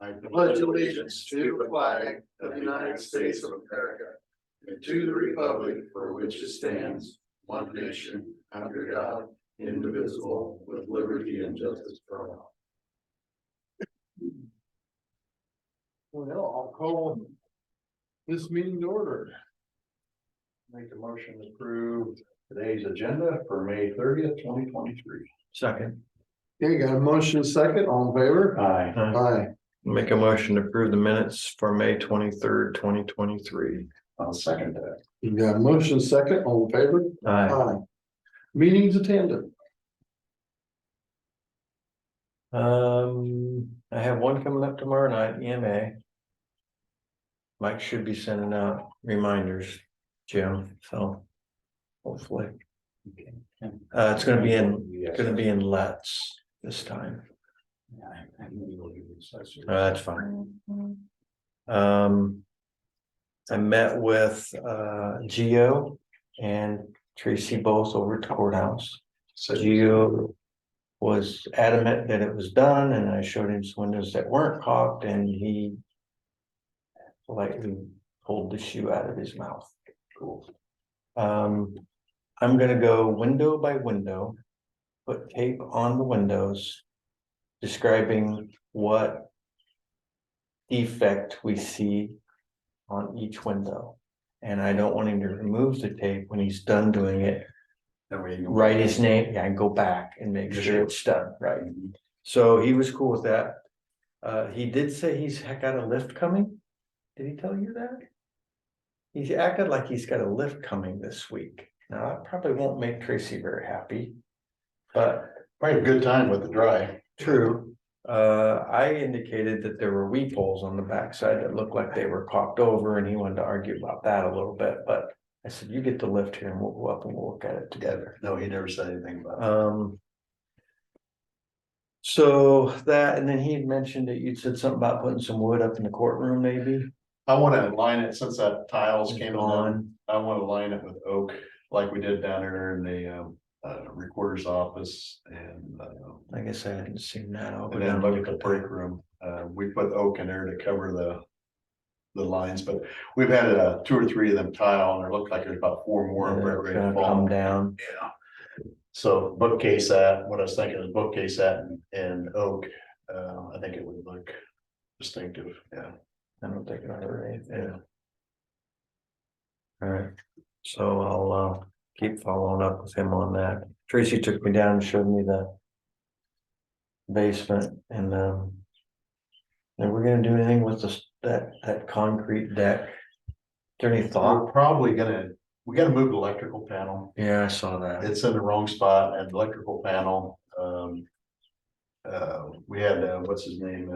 I pledge allegiance to the flag of the United States of America and to the republic for which it stands, one nation, under God, indivisible, with liberty and justice for all. Well, I'll call this meeting to order. Make a motion to approve today's agenda for May 30th, 2023. Second. Okay, got a motion second, all in favor? Aye. Aye. Make a motion to approve the minutes for May 23rd, 2023. I'll second that. You got a motion second, all in favor? Aye. Meetings attended. I have one coming up tomorrow night, EMA. Mike should be sending out reminders, Jim, so hopefully. It's gonna be in Let's this time. That's fine. I met with Gio and Tracy both over at the courthouse. So Gio was adamant that it was done, and I showed him some windows that weren't caulked, and he politely pulled the shoe out of his mouth. Cool. I'm gonna go window by window, put tape on the windows, describing what defect we see on each window. And I don't want him to remove the tape when he's done doing it. Write his name, yeah, and go back and make sure it's done, right? So he was cool with that. He did say he's got a lift coming. Did he tell you that? He's acted like he's got a lift coming this week. Now, that probably won't make Tracy very happy, but Probably a good time with the dry. true. I indicated that there were weep holes on the backside that looked like they were caulked over, and he wanted to argue about that a little bit, but I said, you get the lift here and we'll go up and we'll look at it together. No, he never said anything about it. So that, and then he had mentioned that you'd said something about putting some wood up in the courtroom, maybe. I want to line it since that tiles It's came gone. on. I want to line it with oak like we did down there in the recorder's office and I guess I hadn't seen that. I'll go and then down look and at the look at break that. room. We put oak in there to cover the lines, but we've had 2 or 3 of them tile and it looked like there's about 4 more And ready it's to gonna fall. come down. Yeah. So bookcase that, what I was thinking is bookcase that and oak, I think it would look distinctive, yeah. I don't think I've heard anything. Yeah. All right, so I'll keep following up with him on that. Tracy took me down and showed me the basement, and we're gonna do anything with this that concrete deck. Is there any thought? We're probably we gotta move the electrical panel. Yeah, I saw that. It's in the wrong spot and electrical panel, we had, what's his name,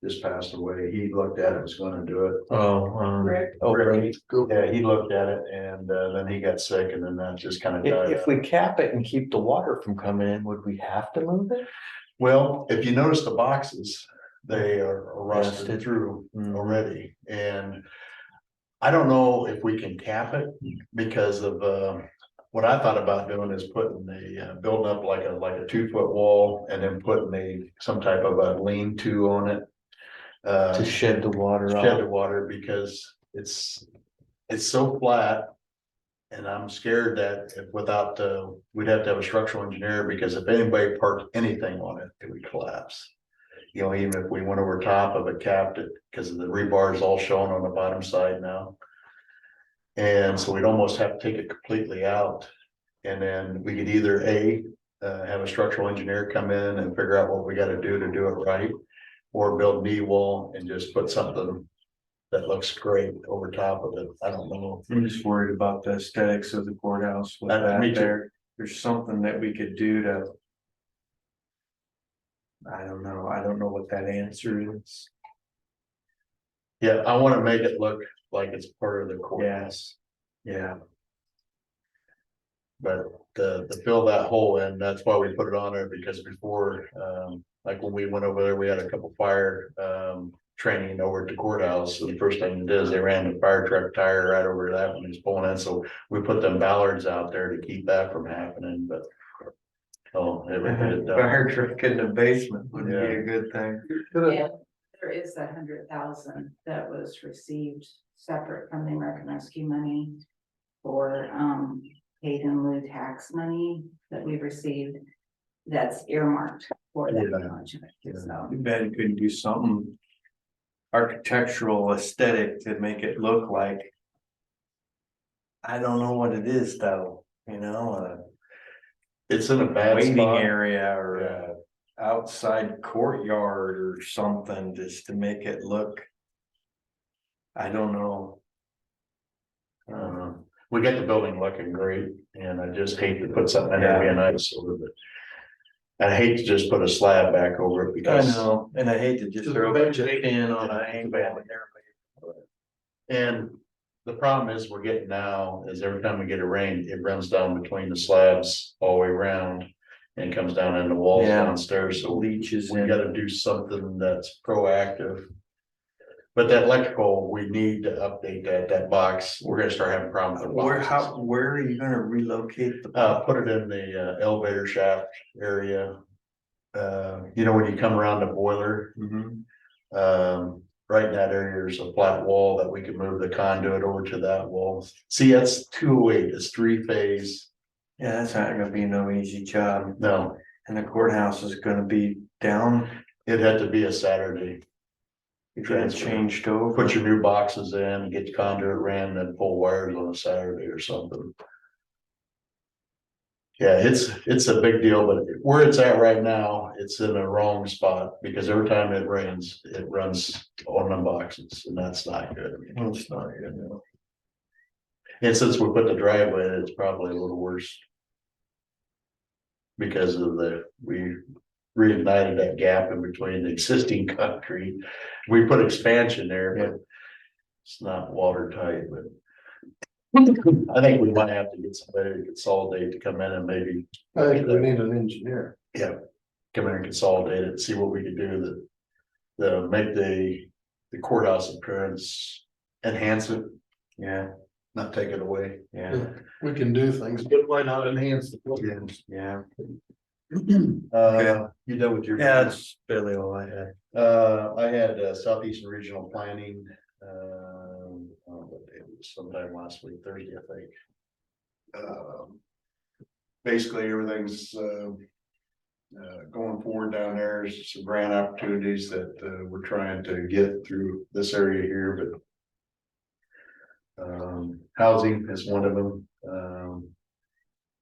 just passed away. He looked at it, was gonna do it. Rick. Rick. Yeah, he looked at it and then he got sick and then that just kind of died If out. we cap it and keep the water from coming in, would we have to move it? Well, if you notice the boxes, they are rusted Rusted. through Mhm. already, and I don't know if we can cap it because of what I thought about doing is putting building up like a 2-foot wall and then putting some type of a lean-to on it. To shed the water Shed off? the water because it's so flat. And I'm scared that without, we'd have to have a structural engineer because if anybody parked anything on it, it would collapse. You know, even if we went over top of it, capped it, because the rebar is all shown on the bottom side now. And so we'd almost have to take it completely out. And then we could either have a structural engineer come in and figure out what we gotta do to do it right. Or build knee wall and just put something that looks great over top of it. I don't know. I'm just worried about the aesthetics of the courthouse with Me that too. there. There's something that we could do to. I don't know what that answer is. Yeah, I wanna make it look like it's part of the courthouse. Yeah, But to fill that hole in, that's why we put it on there, because before, like when we went over there, we had a couple fire training over at the courthouse. So the first thing they did is they ran the fire truck tire right over that when he's pulling in. So we put them ballards out there to keep that from happening, but Oh, everything done. Fire truck in the basement would be Yeah. a good thing. Yeah, there is 100,000 that was received separate from the American Rescue money for, paid in lieu tax money that we received. That's earmarked for that Yeah. project, so. Too bad you couldn't do something architectural aesthetic to make it look like. I don't know what it is though, you know, It's in a a bad waiting spot. area or Yeah. a outside courtyard or something just to make it look. I don't know. We got the building looking great, and I just hate to put something in there being nice over it. I hate to just put a slab back over it I because. know, and I hate to just throw a bunch of tin on an angle and everybody. And the problem is we're getting now is every time we get a rain, it runs down between the slabs all the way around. And comes down in the walls Yeah. downstairs, so Leaches we in. gotta do something that's proactive. But that electrical, we need to update that box, we're gonna start having problems with Where, boxes. where are you gonna relocate the? Put it in the elevator shaft area. You know, when you come around the boiler, Mhm. right in that area, there's a flat wall that we can move the conduit over to that wall. See, that's 208, it's 3-phase. Yeah, that's not gonna be no easy job, No, and the courthouse is gonna be down, it had to be a Saturday. get it Transfer. changed over. Put your new boxes in, get the conduit ran, then pull wires on a Saturday or something. Yeah, it's a big deal, but where it's at right now, it's in the wrong spot because every time it rains, it runs on the boxes and that's not good. Well, it's not good, no. And since we put the driveway in, it's probably a little worse. Because of we reignited that gap in between the existing concrete. We put expansion there, but it's not watertight, but. I think we might have to get somebody to consolidate to come in and maybe. I think we need an engineer. Yeah, come in and consolidate it, see what we can do that, make the courthouse appearance, enhance it, Yeah, not take it away. yeah, We can do things, but why not enhance the building? yeah. You done with your? Yeah, that's really all I had. I had Southeastern Regional Planning, what day it was, sometime last week, Thursday, I think. Basically, everything's, going forward down there. There's some grant opportunities that, we're trying to get through this area here, but. Housing is one of them,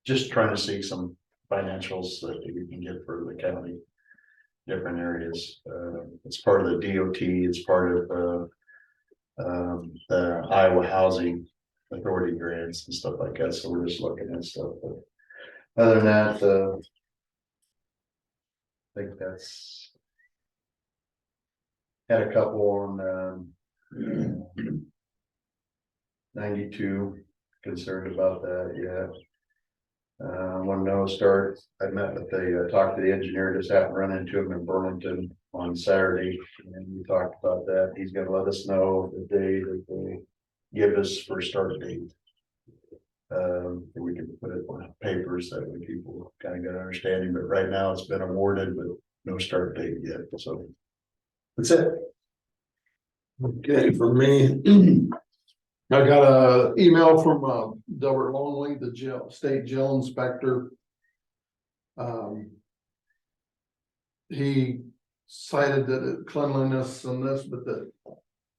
just trying to see some financials that we can get for the county. Different areas, it's part of the DOT, it's part of, the Iowa Housing Authority grants and stuff like that, so we're just looking at stuff, but. Other than that, I think that's. Had a couple on, 92, concerned about that, yeah. One no start, I met with talked to the engineer, just happened to run into him in Burlington on Saturday, and we talked about that, he's gonna let us know the day that they give us for start date. We can put it on papers that way people kind of get an understanding, but right now it's been awarded, but no start date yet, so. That's it. Okay, for me. I got a email from Delbert Longley, the state jail inspector. He cited that cleanliness and this, but that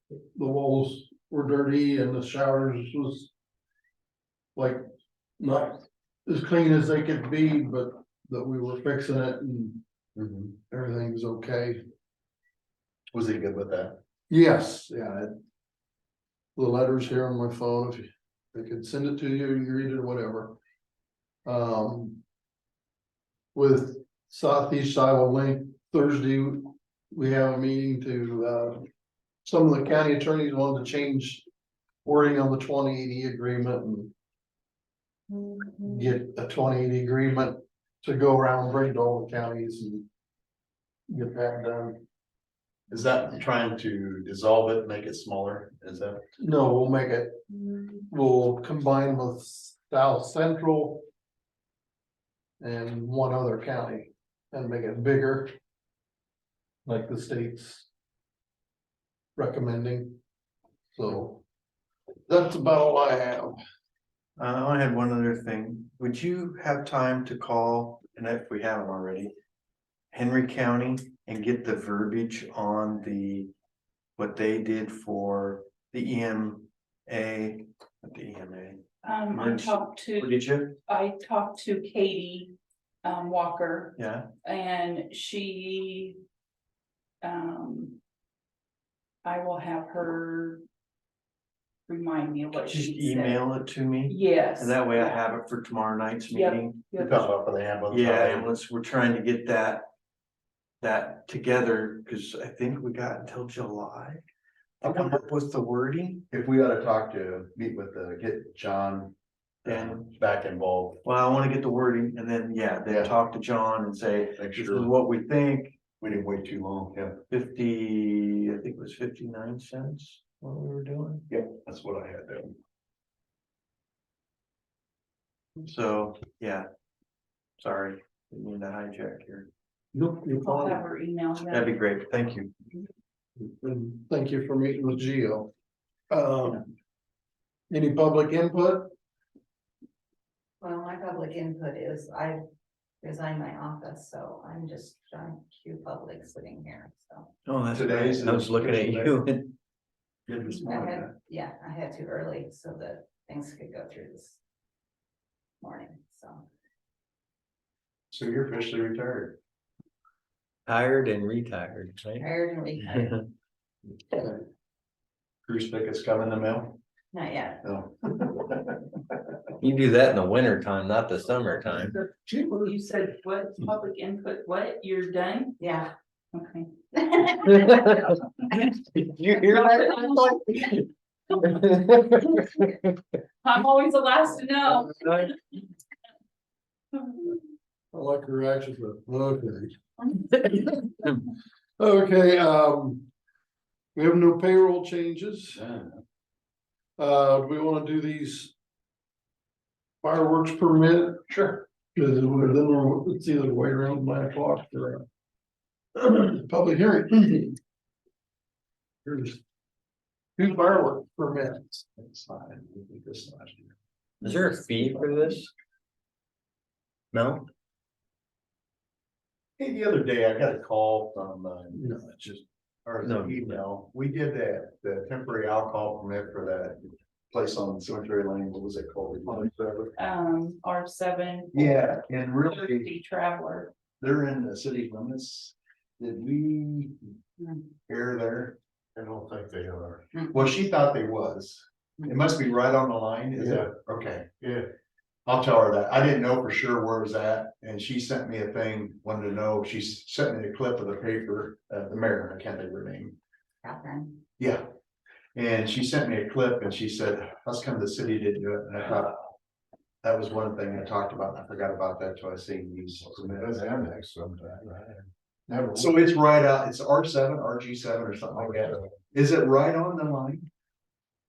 the walls were dirty and the showers was like not as clean as they could be, but that we were fixing it and everything's okay. Was he good with that? Yes, yeah. The letter's here on my phone, if I could send it to you, you read it or whatever. With Southeast Iowa Link Thursday, we have a meeting to, some of the county attorneys wanted to change wording on the 2080 agreement and get a 2080 agreement to go around and bring to all the counties and get that done. Is that trying to dissolve it, make it smaller? Is that? No, we'll make it, we'll combine with South Central. and one other county and make it bigger. Like the state's recommending. So that's about all I have. I had one other thing. Would you have time to call, and if we haven't already, Henry County and get the verbiage on what they did for the EMA, not the EMA. Or did you? I talked to Katie, Walker, Yeah, and she, I will have her remind me of what just she said. email it to me, Yes. and that way I have it for tomorrow night's Yep. meeting. You talk about for the ambulance. Yeah, ambulance, we're trying to get that together, cause I think we got until July. To come up with the wording, If we ought to meet with get John and, back involved. well, I wanna get the wording, and then, Yeah. then talk to John and say, Make this is sure what we think. we didn't wait too long. Yeah. 50, I think it was 59 cents, what we were doing. Yep, that's what I had there. So, yeah. Sorry, didn't mean to hijack here. Nope, you're I'll fine. have her email you. That'd be great, thank you. And thank you for meeting with Gio. Any public input? Well, my public input is I resigned my office, so I'm just trying to queue public sitting here, so. Oh, that's Today's great. I was looking at you and Good this I morning, huh? had, yeah, I had to early so that things could go through this morning, so. So you're officially retired. tired and retired, right? Tired and retired, Cruise tickets come in the mail? not yet. No. You do that in the winter time, not the summertime. You said what, public input, what, you're done? Yeah. Okay. Did you hear that? I'm always the last to know. I like her reactions, but okay. Okay, we have no payroll changes. Do we wanna do these fireworks permit? Sure. Cause then it's either way around 9 o'clock for a public hearing. Here's two fireworks permits. It's fine. We did this last year. Is there a fee for this? No? Hey, the other day I got a call from, No, it's just, or No. an email. We did the temporary alcohol permit for that place on Cemetery Lane. What was it called? R7. Yeah, and really, Thirsty Traveler. they're in the city limits. Did we air there? I don't think they are. Well, she thought they was. It must be right on the line, is it? Okay, yeah. I'll tell her that. I didn't know for sure where it was at, and she sent me a thing, wanted to know, she sent me a clip of the paper, the mayor, I can't think of her name. Catherine. Yeah. And she sent me a clip and she said, how come the city didn't do it? And I thought, that was one thing I talked about, and I forgot about that till I seen these. Never. So it's right out, it's R7, RG7 or something like that. Is it right on the line?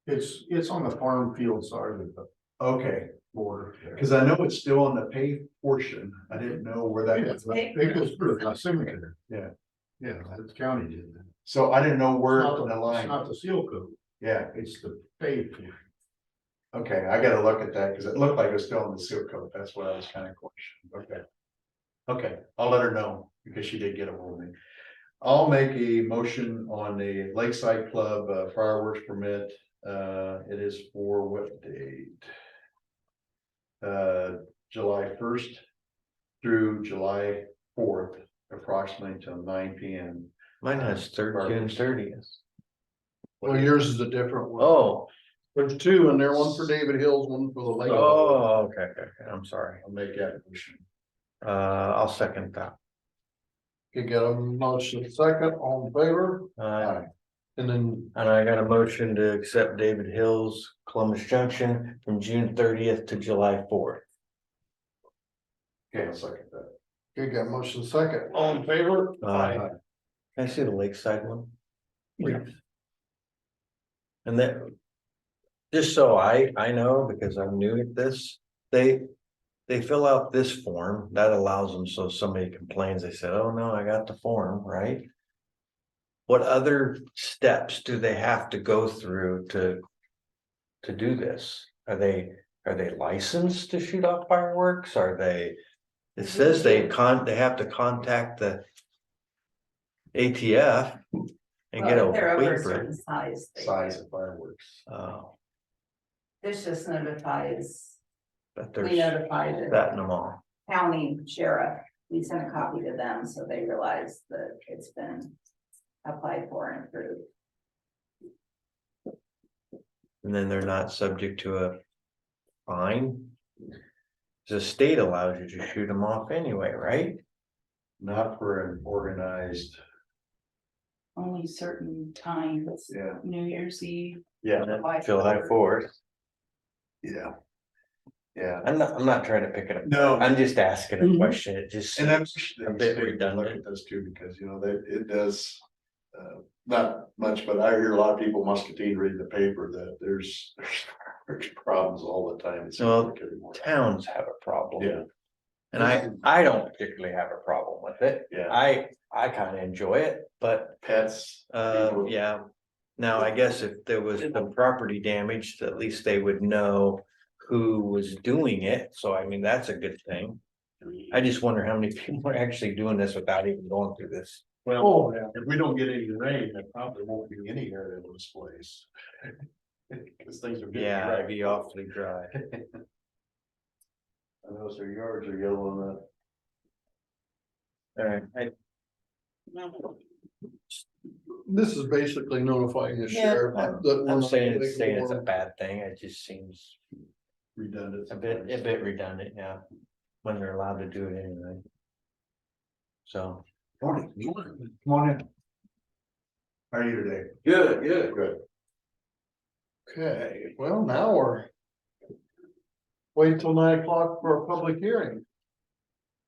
It's on the farm field side of the Okay, border. cause I know it's still on the paved portion. I didn't know where that was. It goes through the cemetery. Yeah. Yeah, the county did that. So I didn't know where It's on the It's line. not the seal coat, Yeah, it's the paved portion. okay, I gotta look at that, cause it looked like it was still on the seal coat. That's what I was kind of questioning. Okay. Okay, I'll let her know because she did get a hold of me. I'll make a motion on the Lakeside Club fireworks permit. It is for what date? July 1st through July 4th, approximately till 9 PM. Mine has June 30th. Well, yours is a different one. Oh, There's two in there, one for David Hills, one for the lake. okay, I'm sorry. I'll make that motion. I'll second that. You get a motion second, all in favor, Uh, and then and I got a motion to accept David Hills, Columbus Junction from June 30th to July 4th. Okay, I'll second that. you got a motion second, all in favor? Can I see the Lakeside one? Yeah. And then, just so I know, because I'm new at this, they fill out this form, that allows them, so if somebody complains, they said, oh no, I got the form, right? What other steps do they have to go through to do this? Are they licensed to shoot off fireworks? Are they? It says they have to contact the ATF and get Well, if they're a over a waiver. certain size. Size of fireworks. This just notifies, But we there's notify the that in them all. county sheriff, we send a copy to them, so they realize that it's been applied for and approved. And then they're not subject to a fine. The state allows you to shoot them off anyway, right? Not for an organized, Only certain times, yeah, New Year's Eve. yeah, July 4th. yeah. Yeah, I'm not trying to pick it up. No. I'm just asking a Mhm. question. It just and I'm seems sure a the bit state would look redundant. at this too, because you know, that it does. Not much, but I hear a lot of people Muscatine reading the paper that there's problems all the time. It seems Well, like anymore. Towns have a problem. Yeah. And I don't particularly have a problem with it. Yeah. I kind of enjoy it, but Pets. people- yeah. Now, I guess if there was some property damage, at least they would know who was doing it. So I mean, that's a good thing. I just wonder how many people are actually doing this without even going through this. Well, if we don't get any rain, there probably won't be any area in this place. Cause things are getting Yeah, dry. it'd be awfully dry. I know their yards are yellowing up. All right, This is basically notifying the sheriff. that we're I'm not saying taking it's a form. bad thing. It just seems Redundant. a bit redundant, yeah. When they're allowed to do it anyway. So. Morning. Come on in. How are you today? Good, good. Good. Okay, well, now we're. Wait till 9 o'clock for a public hearing.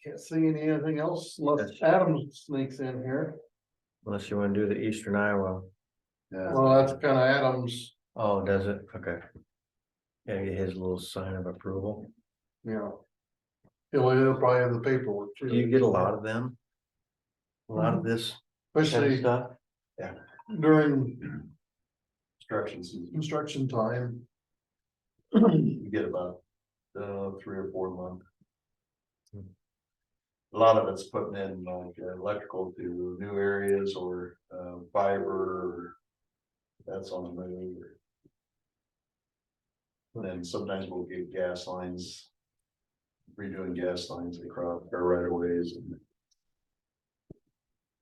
Can't see anything else unless Adam sneaks in here. Unless you wanna do the Eastern Iowa. Yeah. Well, that's kind of Adam's, Oh, does it? Okay. Yeah, get his little sign of approval. you know. He'll probably have the paperwork too. Do you get a lot of them? A lot of this kind of Especially stuff? during Instructions, construction time. you get about 3 or 4 months. A lot of it's putting in like electrical to new areas or fiber, or that's on the move. And then sometimes we'll get gas lines, redoing gas lines across our right of ways.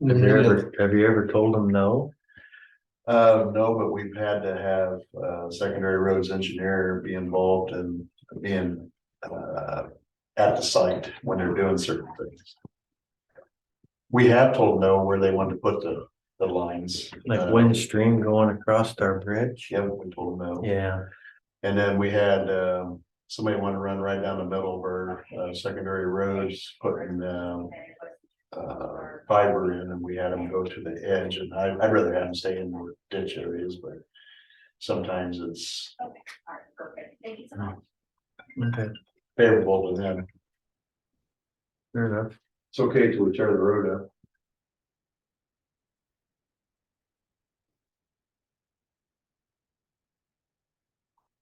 Have you ever told them no? No, but we've had to have secondary roads engineer be involved in being at the site when they're doing certain things. We have told no where they want to put the lines. Like Windstream going across our bridge? Yeah, we told them no. Yeah, And then we had somebody want to run right down the middle of our secondary roads, putting fiber in, and we had them go to the edge, and I'd rather have them stay in the ditch areas, but sometimes it's Okay, all right, perfect. Thank you so much. okay, favorable to them. fair enough. It's okay till we tear the road up.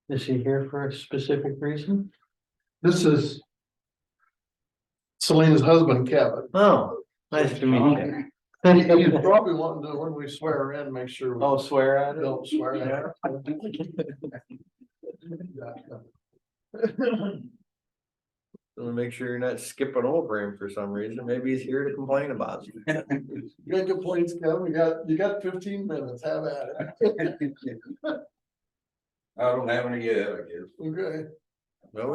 Is he here for a specific reason? This is Selena's husband, Kevin. Oh, nice to meet you. He's probably wanting to, when we swear her in, make sure we Oh, swear at it? don't swear at her. Want to make sure you're not skipping over him for some reason. Maybe he's here to complain about you. You got complaints, Kevin? You got 15 minutes, have at it. I don't have any yet, I guess. Okay, Well,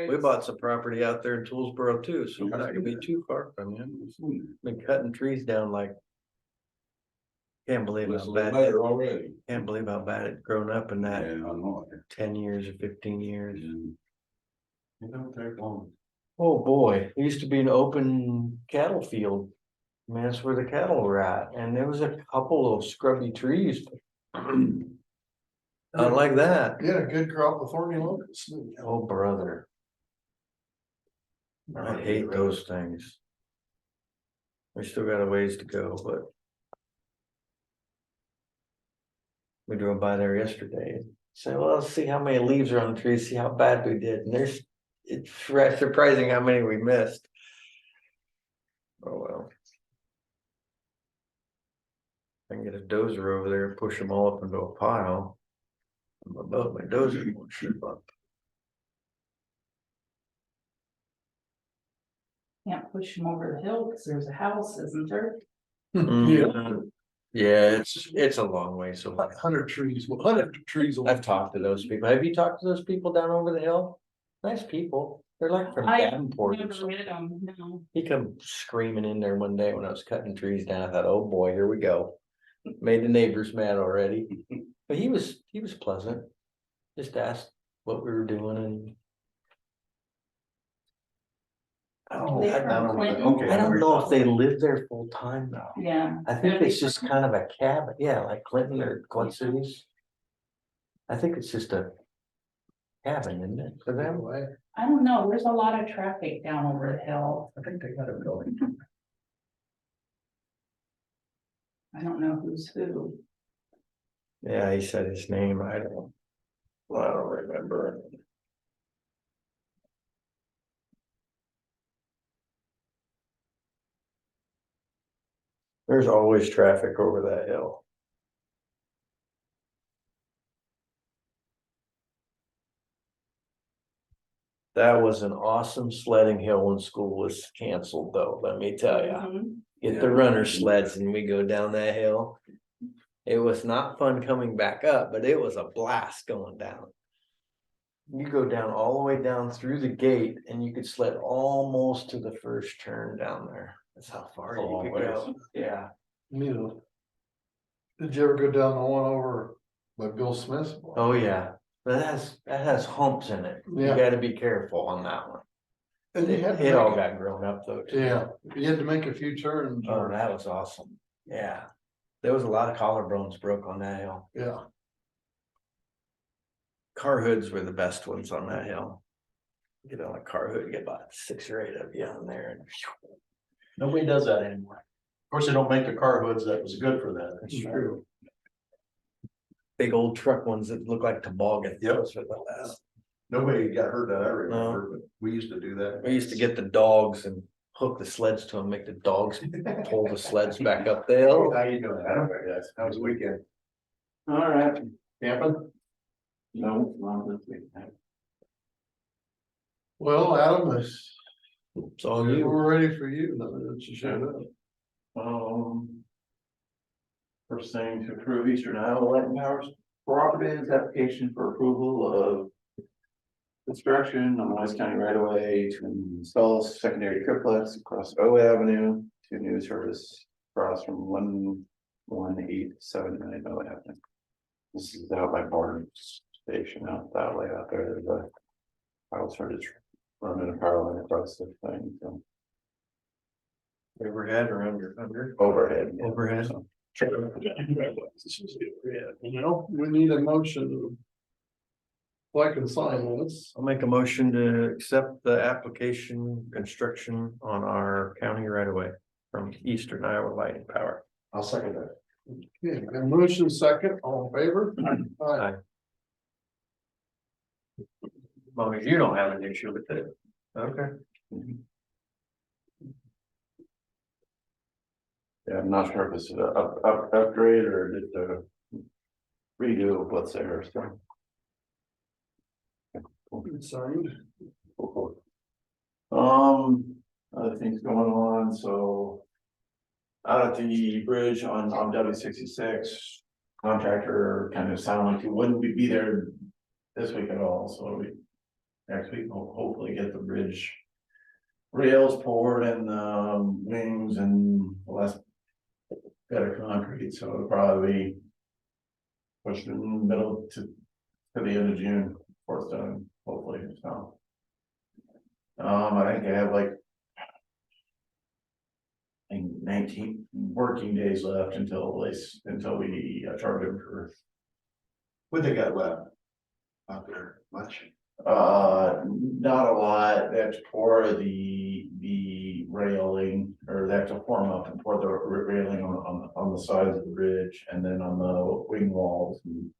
we bought some property out there in Toolsboro too, so we're not gonna be too far from you. Been cutting trees down like. Can't believe Looks a how little bad, better already. can't believe how bad it's grown up in Yeah, I that know. 10 years or 15 years. It don't take long. Oh, boy, it used to be an open cattle field. I mean, that's where the cattle were at, and there was a couple of scrubby trees. Not like that. you had a good crop of thorny locusts. Oh, brother. I hate those things. We still got a ways to go, but. We drove by there yesterday and said, well, let's see how many leaves are on the tree, see how bad we did, and it's surprising how many we missed. Oh, well. I can get a dozer over there and push them all up into a pile. I'm above my dozer won't shoot up. Can't push them over the hill because there's a house, isn't there? Yeah, it's a long way, so 100 trees, 100 trees. I've talked to those people. Have you talked to those people down over the hill? Nice people. They're like from I Davenport or never something. read them, no. He come screaming in there one day when I was cutting trees down. I thought, oh boy, here we go. Made the neighbors mad already. But he was pleasant. Just asked what we were doing and. Oh, They I from don't know. Clinton? Okay. I don't know if they live there full time though. Yeah. I think it's just kind of a cabin, yeah, like Clinton or Quad Cities. I think it's just a cabin, isn't it, for them? I don't know, there's a lot of traffic down over the hill. I think they got a building. I don't know who's who. Yeah, he said his name, I don't remember. There's always traffic over that hill. That was an awesome sledding hill when school was canceled though, let me tell you. Mhm. Get the runner sleds and we go down that hill. It was not fun coming back up, but it was a blast going down. You go down all the way down through the gate and you could sled almost to the first turn down there. That's how far That's a you long could go. ways. Yeah. Did you ever go down the one over by Bill Smith's? Oh, yeah. But that has humps in it. You Yeah. gotta be careful on that one. And you had to It all make, got grown up though. too. yeah, you had to make a few turns. Oh, that was awesome. Yeah. There was a lot of collarbones broke on that hill. Yeah, Car hoods were the best ones on that hill. Get on a car hood, get about 6 or 8 of you on there and. Nobody does that anymore. Of course, they don't make the car hoods that was good for that. That's true. Big old truck ones that look like toboggan. Yep. Those were the best. Nobody got hurt that I remember, but we used to do that. We used to get the dogs and hook the sleds to them, make the dogs pull the sleds back up the hill. How you doing? I don't know, guys. How was the weekend? All right. Camping? No, not this week. well, Adam, It's all you. we're ready for you, now that you showed up. First thing to approve Eastern Iowa Light and Power Cooperative's application for approval of construction on the West County right of way to install secondary triplex across O Avenue to new service across from 11879 O Avenue. This is out by Barton Station out that way out there. There's a power started running a power line across the thing, so Overhead or under? overhead. Yeah. Overhead. So, Well, we need a motion to. Like and sign this. I'll make a motion to accept the application construction on our county right of way from Eastern Iowa Light and Power. I'll second that. Okay, a motion second, all in favor? Aye. As long as you don't have an issue with it. Okay. yeah, I'm not sure if it's an upgrade or just a redo of what's there, so. Signed. Other things going on, so. Out at the bridge on W66, contractor kind of sounded like he wouldn't be there this week at all, so next week we'll hopefully get the bridge. Rails poured and wings and less better concrete, so it'll probably be pushed in the middle to the end of June before it's done, hopefully, so. I think I have like 19 working days left until we charge them for. What they got left? Out there, much? Not a lot, they have to pour the railing, or they have to form up and pour the railing on the sides of the bridge, and then on the wing walls. And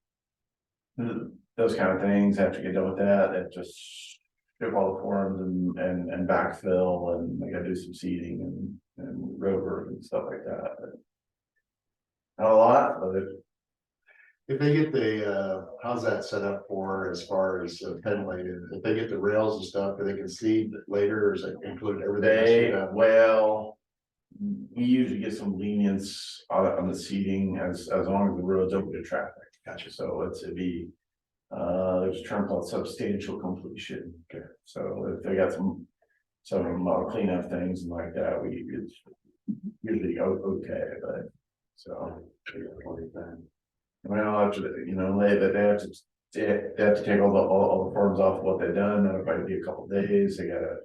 those kind of things, have to get done with that, they have to strip all the forms and backfill, and they gotta do some seeding and road work and stuff like that. But not a lot, but If they get the, how's that set up for as far as ventilated? If they get the rails and stuff, they can seed later, or is it include everything? well, we usually get some lenience on the seating as long as the road's open to traffic. Gotcha. So it'd be, there's a term called substantial completion. Okay. So if they got some cleanup things and like that, it's usually okay, but so. Well, after, they have to take all the forms off what they've done, that'll probably be a couple days, they gotta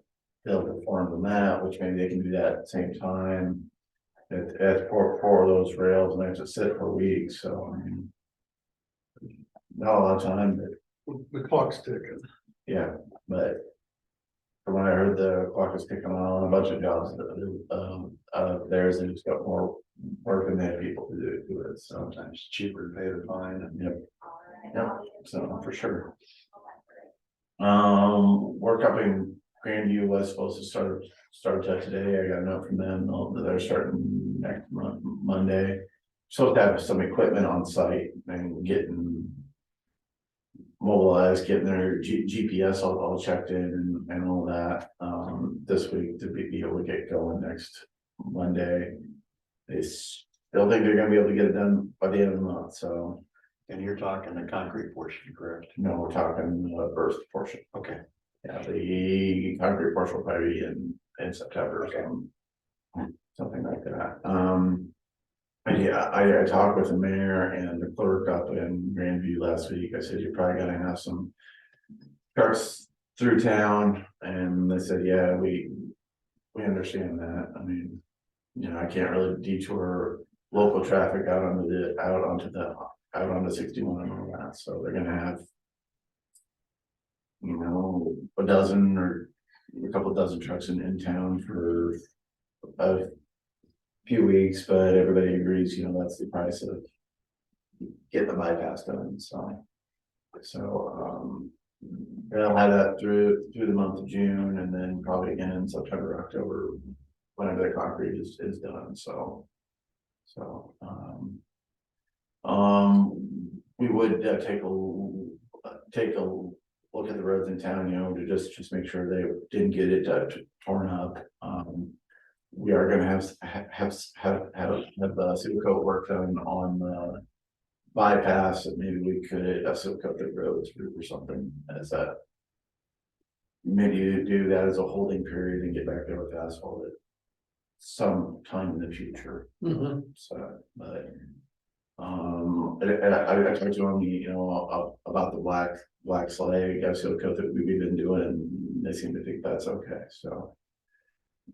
fill the forms on that, which maybe they can do that at the same time. At four of those rails, and they have to sit for weeks, so I mean. Not a lot of time, but The clock's ticking. yeah, but. From what I heard, the clock is ticking on a bunch of jobs, theirs, they just got more work than they had people to do it, so. Sometimes cheaper to pay the fine and. Yep, so for sure. Work up in Grandview was supposed to start today. I got a note from them that they're starting next month, Monday. Supposed to have some equipment on site and getting mobilized, getting their GPS all checked in and all that, this week to be able to get going next Monday. They still think they're gonna be able to get it done by the end of the month, so. And you're talking the concrete portion, correct? No, we're talking the first portion. Okay. Yeah, the concrete portion will probably be in September or something like that. Yeah, I talked with the mayor and the clerk up in Grandview last week. I said, you're probably gonna have some trucks through town, and they said, yeah, we understand that. I mean, I can't really detour local traffic out onto 61 and all that, so they're gonna have a dozen or a couple dozen trucks in town for a few weeks, but everybody agrees, that's the price of getting the bypass done, so. They'll have that through the month of June, and then probably again in September, October, whenever the concrete is done, so. We would take a look at the roads in town, to just make sure they didn't get it torn up. We are gonna have seal coat work done on the bypass, and maybe we could seal coat the roads or something as that. Maybe do that as a holding period and get back there with asphalt at some time in the future. So, but. I talked to him, about the black slag, seal coat that we've been doing, and they seem to think that's okay, so.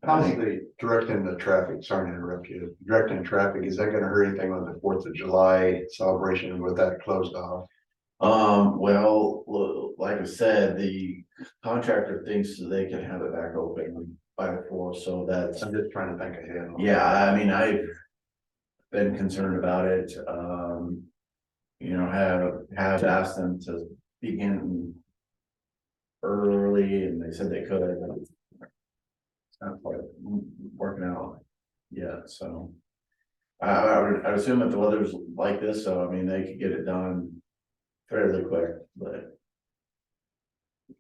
How's the directing the traffic, sorry to interrupt you, directing traffic, is that gonna hurt anything on the 4th of July celebration with that closed off? Well, like I said, the contractor thinks that they can have it back open by the 4th, so that's. I'm just trying to think ahead. Yeah, I mean, I've been concerned about it, have asked them to begin early, and they said they could, but it's not quite working out yet, so. I'd assume if the weather's like this, so I mean, they could get it done fairly quick, but.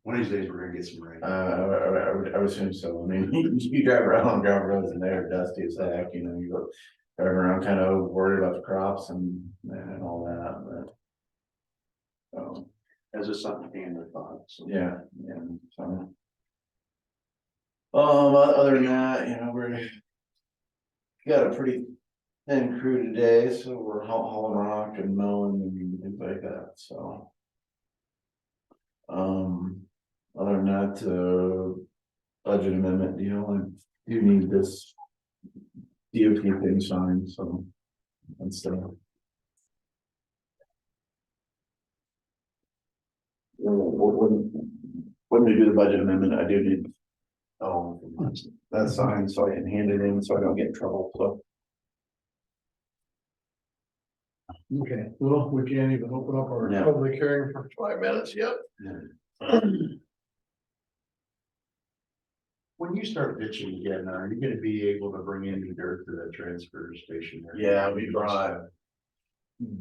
One of these days, we're gonna get some rain. I would assume so. I mean, you drive around on gravel roads and they're dusty as heck, you go driving around kind of worried about the crops and all that, but. So, As a something being the thought, so. yeah, so. Other than that, we're got a pretty thin crew today, so we're hauling rock and mowing and things like that, so. Other than that, budget amendment deal, I do need this DOT thing signed, so. That's the. when we do the budget amendment, I do need. That signed, so I can hand it in, so I don't get in trouble, so. Okay, well, we can't even open up our Yeah. public hearing for 5 minutes yet. When you start ditching again, are you gonna be able to bring in the dirt to the transfer station? there? Yeah, we brought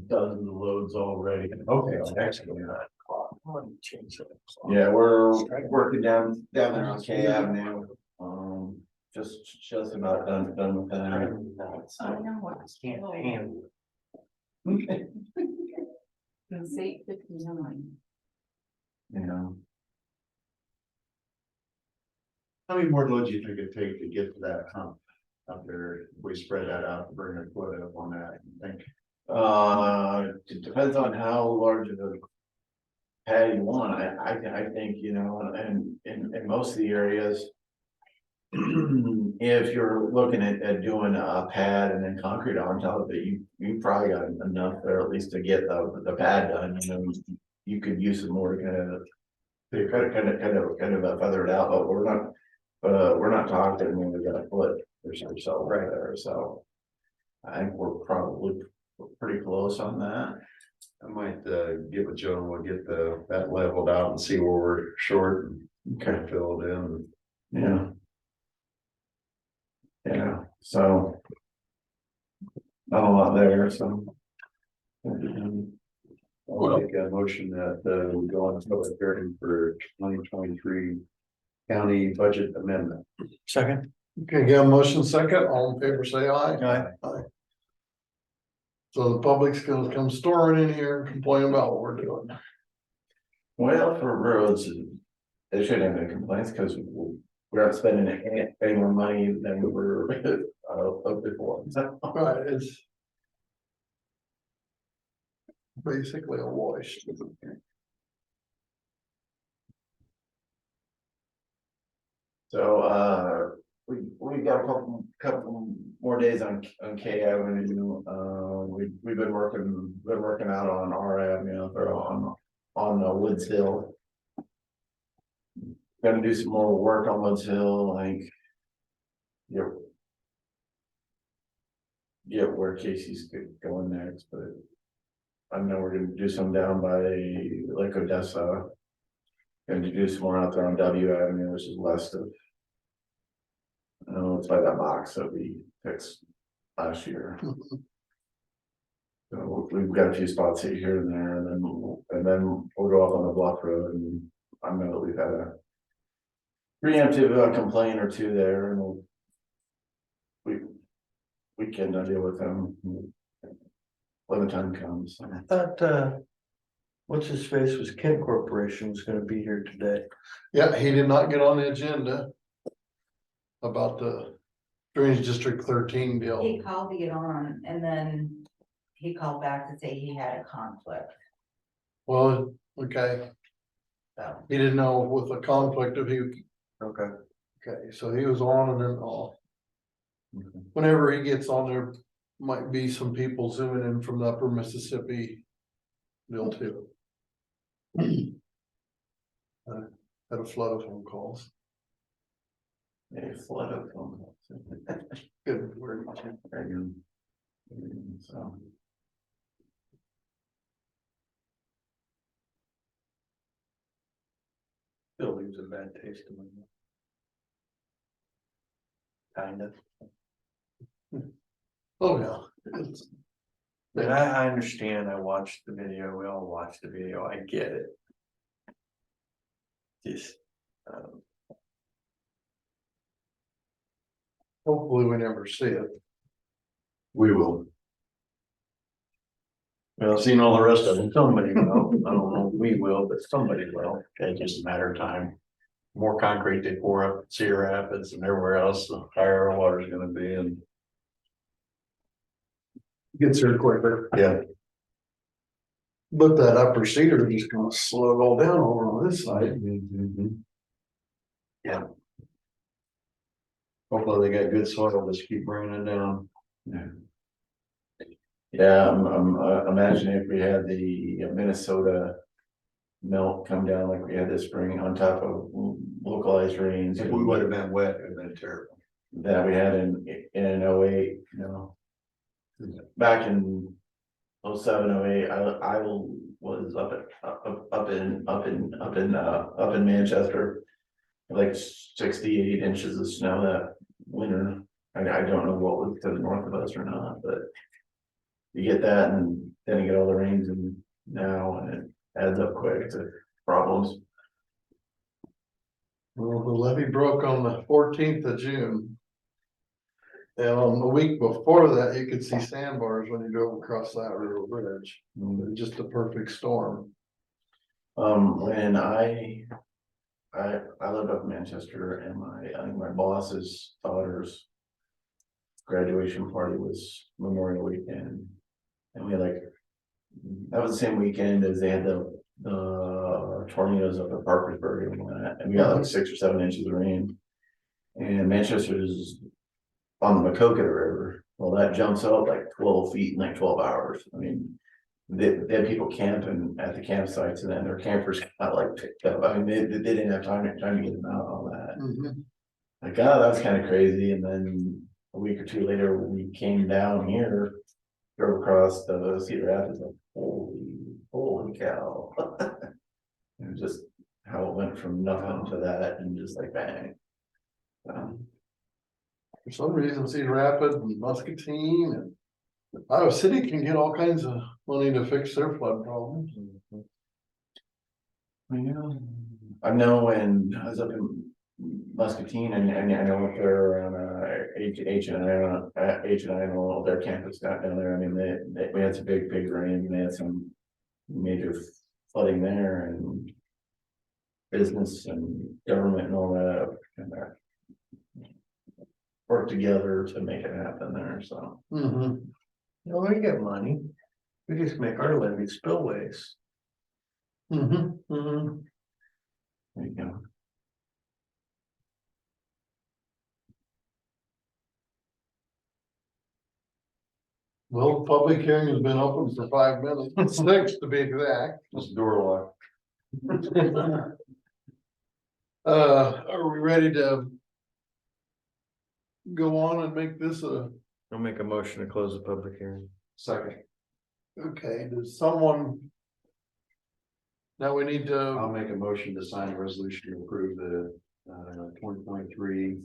dozens of loads already. Okay, excellent. Yeah, we're working down there on K Avenue, just about done with that. I know what. Can't handle It's 8:59. Yeah, How many more loads do you think it'd take to get to that hump up there? If we spread that out, to bring a foot up on that, I think. it depends on how large of a pad you want, I think, you know, and in most of the areas. If you're looking at doing a pad and then concrete on top of it, you probably got enough there at least to get the pad done, you know. You could use some more to kind of feather it out, but we're not talking when we got a foot or so right there, so. I think we're probably pretty close on that. I might get with Joe and we'll get that leveled out and see where we're short and kind of fill it in. Yeah. Yeah, so. Not a lot there, so. I'll make a motion that we go on to public hearing for 2023 county budget amendment. Second? Okay, got a motion second, all in favor, say aye. Aye. So the public's gonna come storming in here and complain about what we're doing. Well, for roads, they shouldn't have any complaints, cause we're not spending any more money than we were before. So, Right, it's. Basically a wash. So, we got a couple more days on K Avenue, we've been working out on R Avenue, or on Woods Hill. Gonna do some more work on Woods Hill, like. Yeah, where Casey's going next, but. I know we're gonna do some down by Lake Odessa. Gonna do some more out there on W Avenue, which is west of. It's by that box that we fixed last year. So we've got a few spots here and there, and then we'll go up on the Bluff Road, and I know that we've had a. Preemptive complaint or two there, and we can deal with them. When the time comes. I thought, what's his face was Kent Corporation was gonna be here today. Yeah, he did not get on the agenda. About the Drainage District 13 He deal. called to get on and then he called back to say he had a conflict, Well, okay, so. he didn't know with the conflict of he, Okay. okay, so he was on and then off. Whenever he gets on there, might be some people zooming in from the upper Mississippi. Deal too. Had a flood of phone calls. A flood of them. Good word. So. Still leaves a bad taste in my mouth. Kind of. Oh, yeah. It's- But I understand, I watched the video, we all watched the video, I get it. Just, Hopefully we never see it. We will. well, Seen all the rest of them. somebody will, I don't know, if we will, but somebody will. It's just a matter of time. More concrete they pour up Cedar Rapids and everywhere else, the higher our water's gonna be, and Gets here quicker. yeah. But that upper cedar is gonna slow it all down over on this side. Yeah. Hopefully they got good soil, just keep bringing it down. Yeah, I'm imagining if we had the Minnesota melt come down like we had this spring on top of localized rains. If we would have been wet, it would have been terrible. That we had in 08, back in 07, 08, I was up in Manchester. Like 68 inches of snow that winter. I don't know what was to the north of us or not, but you get that and then you get all the rains and now and it adds up quick to problems. Well, the levee broke on the 14th of June. And on the week before that, you could see sandbars when you drove across that river bridge. It was just a perfect storm. When I lived up in Manchester and I think my boss's daughter's graduation party was Memorial Weekend. And we had that was the same weekend as they had the tornadoes up at Parkersburg and all that, and we got like 6 or 7 inches of rain. And Manchester's on the Macoka River. Well, that jumps up like 12 feet in like 12 hours. I mean, they had people camping at the campsites, and then their campers got picked up. I mean, they didn't have time to get them out, all that. Like, oh, that was kind of crazy. And then a week or two later, we came down here, drove across the Cedar Rapids, like, holy cow. It was just how it went from nothing to that, and just like bang. For some reason, Cedar Rapids and Muscatine and Iowa City can get all kinds of money to fix their flood problems. I know when I was up in Muscatine and I know up there around H and I, their campus got down there. I mean, we had some big rain, and they had some major flooding there, and business and government and all that and that work together to make it happen there, so. We get money. We just make our levy spillways. There you go. Well, the public hearing has been open for 5 minutes, 6 to be exact. This door lock. Are we ready to go on and make this I'll make a motion to close the public hearing. Second, okay, does someone? Now we need I'll to, make a motion to sign a resolution to approve the 2023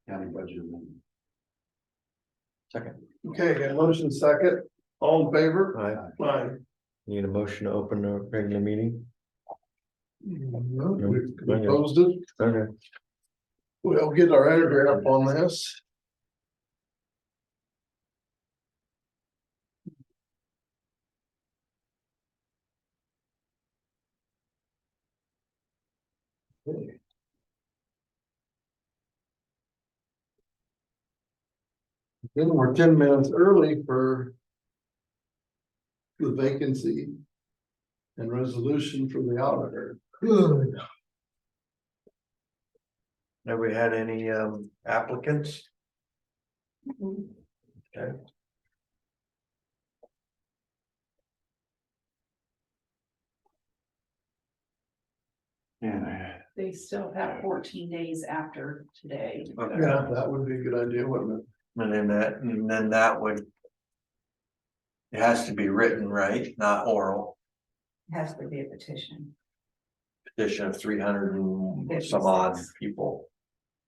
county budget amendment. Second. okay, got a motion second, all in favor? Aye. Aye. Need a motion to open the regular meeting? No, we closed it, Okay. we'll get our editor up on this. Then we're 10 minutes early for the vacancy and resolution for the auditor. Good. Have we had any applicants? Okay. Yeah. They still have 14 days after today. Yeah, that would be a good idea, wouldn't it? And then that would. It has to be written, right? Not oral. Has to be a petition. Petition of 300 and some odd people.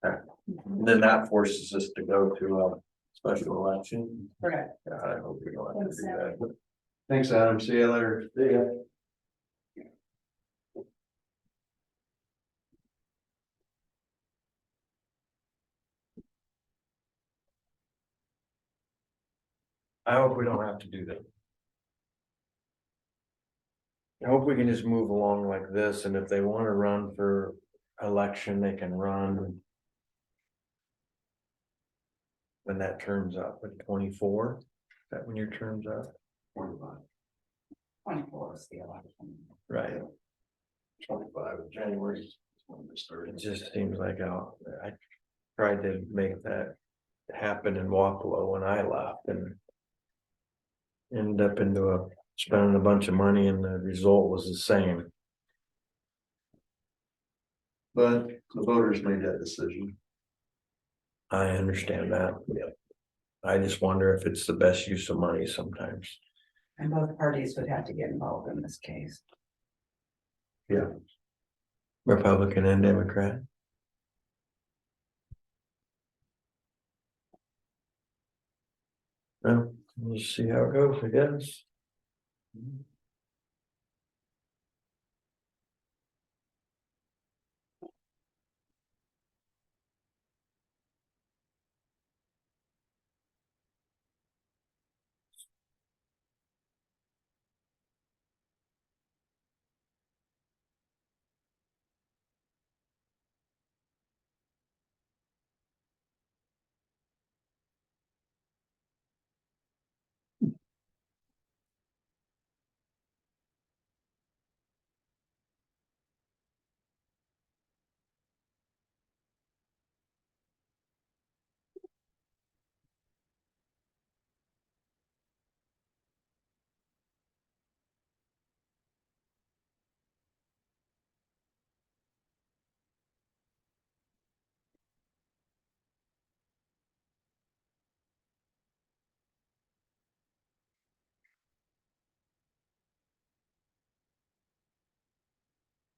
Okay. And then that forces us to go to a special election. Correct. Yeah, I hope we don't have to do that. Thanks, Adam. See you later. See ya. I hope we don't have to do that. I hope we can just move along like this, and if they want to run for election, they can run. When that term's up, at 24, is that when your term's up? 25. 24 is the election. Right. 25 of January is when we started. It just seems like I tried to make that happen in Wapello when I left and ended up spending a bunch of money, and the result was the same. But the voters made that decision. I understand that. I just wonder if it's the best use of money sometimes. And both parties would have to get involved in this case. Republican and Democrat. Well, we'll see how it goes, I guess.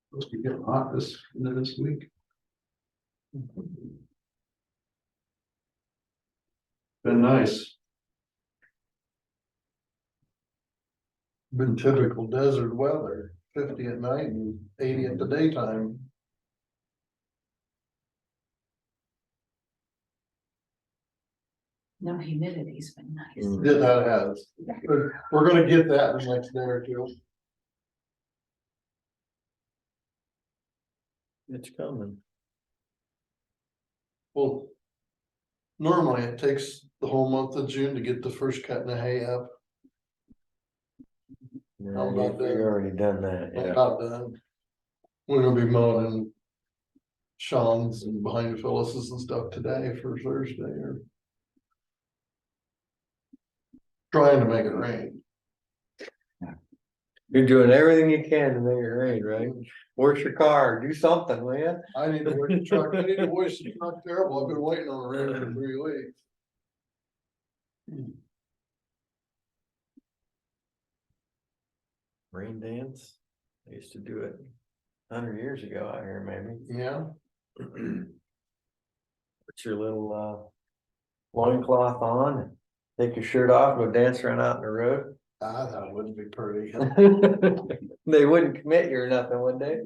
Supposed to be getting hot this week. Been nice. Been typical desert weather, 50 at night and 80 at the daytime. No humidity's been nice. Yeah, that has. We're gonna get that in the next day or two. It's coming. Well, normally it takes the whole month of June to get the first cutting of hay up. Yeah, I'm about we've done. already done that, yeah. About done. We're gonna be mowing in Sean's and behind Phyllis's and stuff today for Thursday or. Trying to make it rain. You're doing everything you can to make it rain, right? Wash your car, do something, will ya? I need to wash the truck, I need to wash the truck terrible, I've been waiting on the rain for 3 weeks. Rain dance, I used to do it 100 years ago out here, maybe. Yeah, Put your little loincloth on, and take your shirt off, go dance around out in the road. I thought it wouldn't be pretty, They wouldn't commit you or nothing, would they?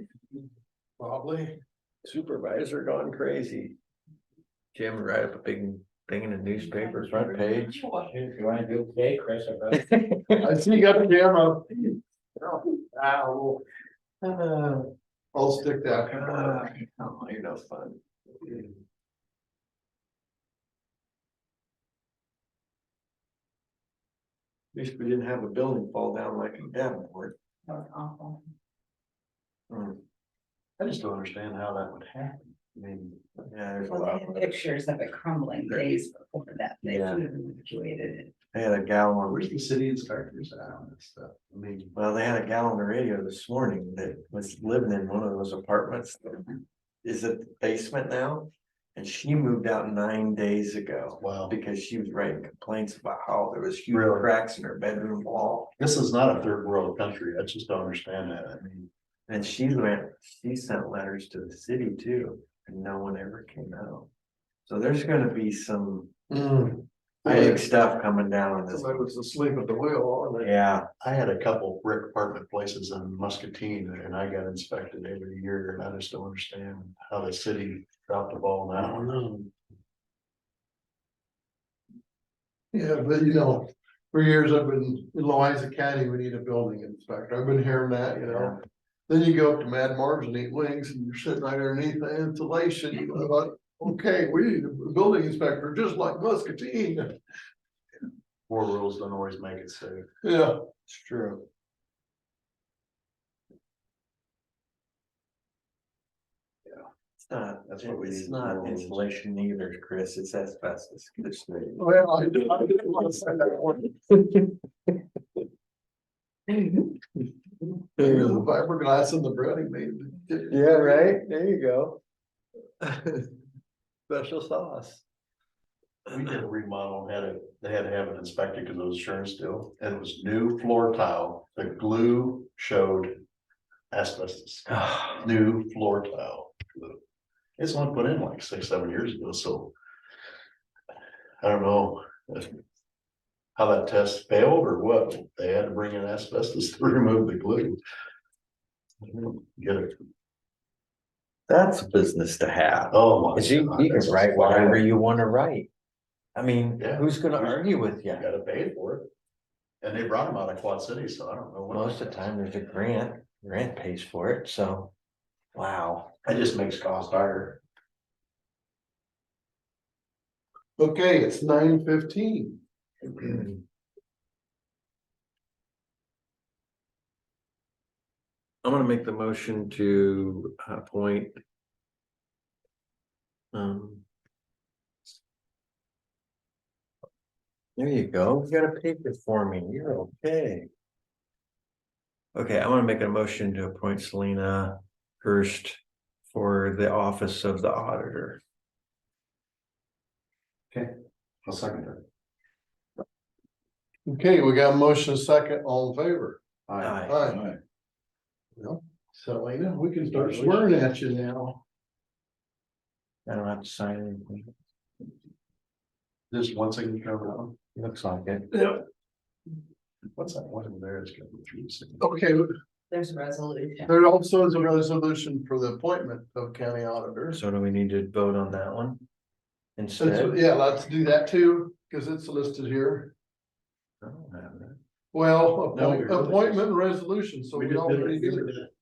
probably. Supervisor gone crazy. Jim would write up a big thing in the newspaper, front page. You wanna do okay, Chris? I see you got the camera. Ow. I'll stick that. Oh, you're no fun. At least we didn't have a building fall down like in Davenport. That was awful. I just don't understand how that would happen. I mean, Yeah, there's a Well, they lot. had pictures of it crumbling days before that. They Yeah. should have evacuated it. They had a gal on, where's the city inspectors at on this stuff? I mean, well, they had a gal on the radio this morning that was living in one of those apartments. Is it the basement now? And she moved out 9 days ago. wow, Because she was writing complaints about how there was huge Really? cracks in her bedroom wall. this is not a third world country. I just don't understand that. I mean, And she sent letters to the city too, and no one ever came out. So there's gonna be some big stuff coming down on this. Somebody was asleep at the wheel, wasn't they? Yeah, I had a couple brick apartment places in Muscatine and I got inspected every year and I just don't understand how the city dropped the ball now. Yeah, but you know, for years I've been, in Louisa County, we need a building inspector, I've been hearing that, you know. Then you go up to Mad Mars and eat wings and you're sitting right underneath the insulation, you know, like, okay, we need a building inspector, just like Muscatine. More rules don't always make it safe. Yeah, it's true. It's not, it's not insulation either, Chris, it's asbestos. well, I didn't want to say that one. Fiberglass in the bread he made. Yeah, right, there you go. Special sauce. We did a remodel, they had to have it inspected because it was insurance still, and it was new floor tile, the glue showed asbestos. New floor tile. It's only put in like 6-7 years ago, so. I don't know. How that test failed or what, they had to bring in asbestos to remove the glue. Get it, That's a business to have. oh my. Cause you God, can that's write a- whatever you wanna write. I mean, Yeah. who's gonna argue with you? You gotta pay for it. And they brought them out of Quad City, so I don't know. what Most of the time, there's a grant pays for it, so, wow. It just makes cost higher. Okay, it's 9:15. I'm gonna make the motion to appoint. There you go, you got a paper for me, you're okay. Okay, I'm gonna make a motion to appoint Selena Hurst for the office of the auditor. I'll second it. Okay, we got a motion second, all in favor? Aye. Aye. Well, Selena, we can start swearing at you now. I don't have to sign anything, Just one signature around. looks like it. Yep. What's that one over there? It's gonna be 3 signatures. Okay, There's a resolution. there also is a resolution for the appointment of county auditors. So do we need to vote on that one? That's Instead? yeah, let's do that too, because it's listed here. I don't have that. Well, No, you're really appointment and resolution, so we just did already it. did it.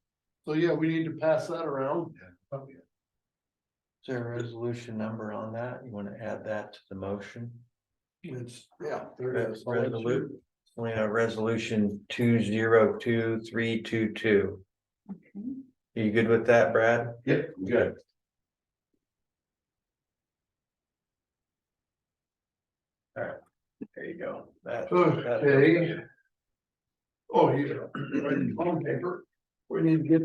So yeah, we need to pass that around. Yeah. Is there a resolution number on that? You wanna add that to the motion? It's, yeah, there it is. Resolution 202322. You good with that, Brad? Yep, good. All right, there you go. That. Okay. Oh, yeah, on paper, we need to get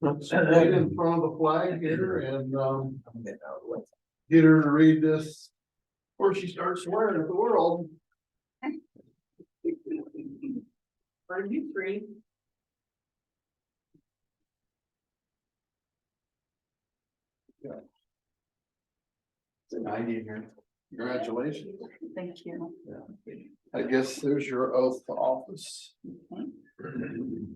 right in front of the flag here and, get her to read this. Before she starts swearing at the world. Are you free? It's a 90 in here. Congratulations. Thank you. I guess there's your oath to office.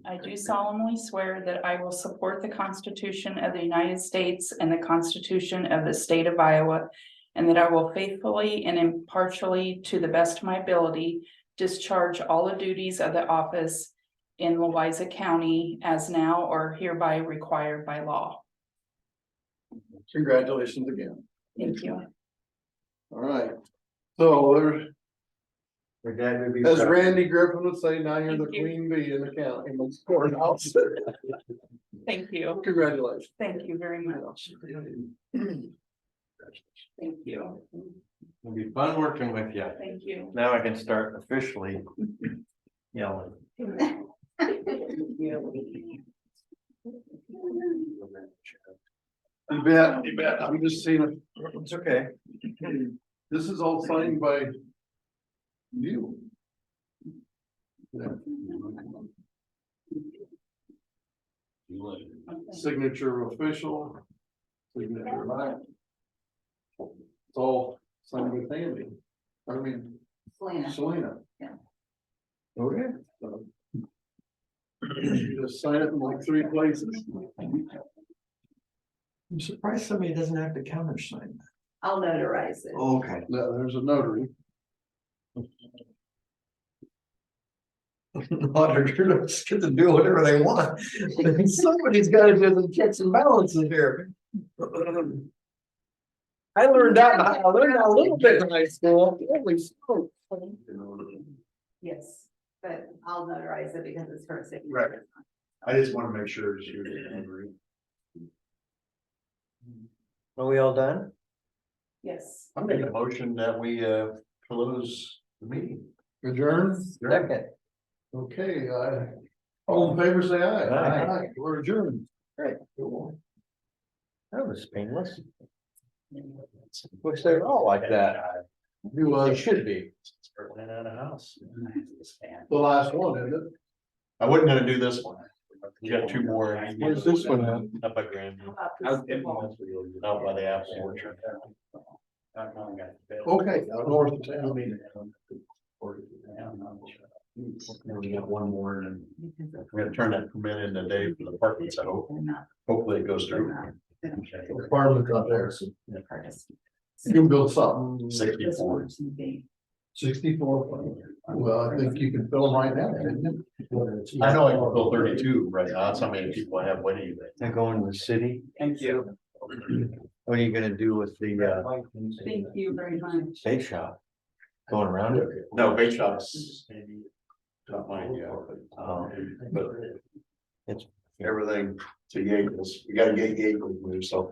I do solemnly swear that I will support the Constitution of the United States and the Constitution of the State of Iowa, and that I will faithfully and impartially, to the best of my ability, discharge all the duties of the office in Louisa County as now or hereby required by law. Congratulations again. Thank you. All right. So there's, Your dad would be. as proud. Randy Griffin would say, now you're the Thank you. queen bee in the county, in the courthouse. Thank you. Congratulations. Thank you very much. Thank you. It'll be fun working with you. Thank you. Now I can start officially yelling. You bet, you bet. I'm just seeing it. It's okay. This is all signed by you. Signature of official. Signature of I. It's all signed with Andy. I mean, Selena. Selena. Okay. So, you just sign it in like 3 places. I'm surprised somebody doesn't have to countersign that. I'll notarize it. Okay. No, there's a notary. Auditor doesn't get to do whatever they want. Somebody's gotta do the checks and balances here. I learned that a little bit in high school. Holy smoke. Yes, but I'll notarize it because it's her signature. Right. I just wanna make sure she was angry. Are we all done? Yes. I'm making a motion that we close the meeting. Adjourn. Second. Okay, All in favor, say aye. Aye. We're adjourned. Right. That was painless. Wish they were all like that. You, They should be. Went out of house. the last one, isn't it? I wasn't gonna do this one. You got two more. Where's this one at? Up at Grandview, How about this wall? out by the apple orchard. Okay, north of town. We got one more and then we're gonna turn that permit in today for the apartments. I hope, hopefully it goes through. Apartment out there. You can build something 64. 64. Well, I think you can fill them right now, couldn't you? I know I can fill 32 right now. That's how many people I have waiting. They're going to the city. Thank you. What are you gonna do with the Thank you very much. bait shop? Going around it? No, bait shops. Not mine, yeah. But It's everything to Gables, we gotta get Gables moved, so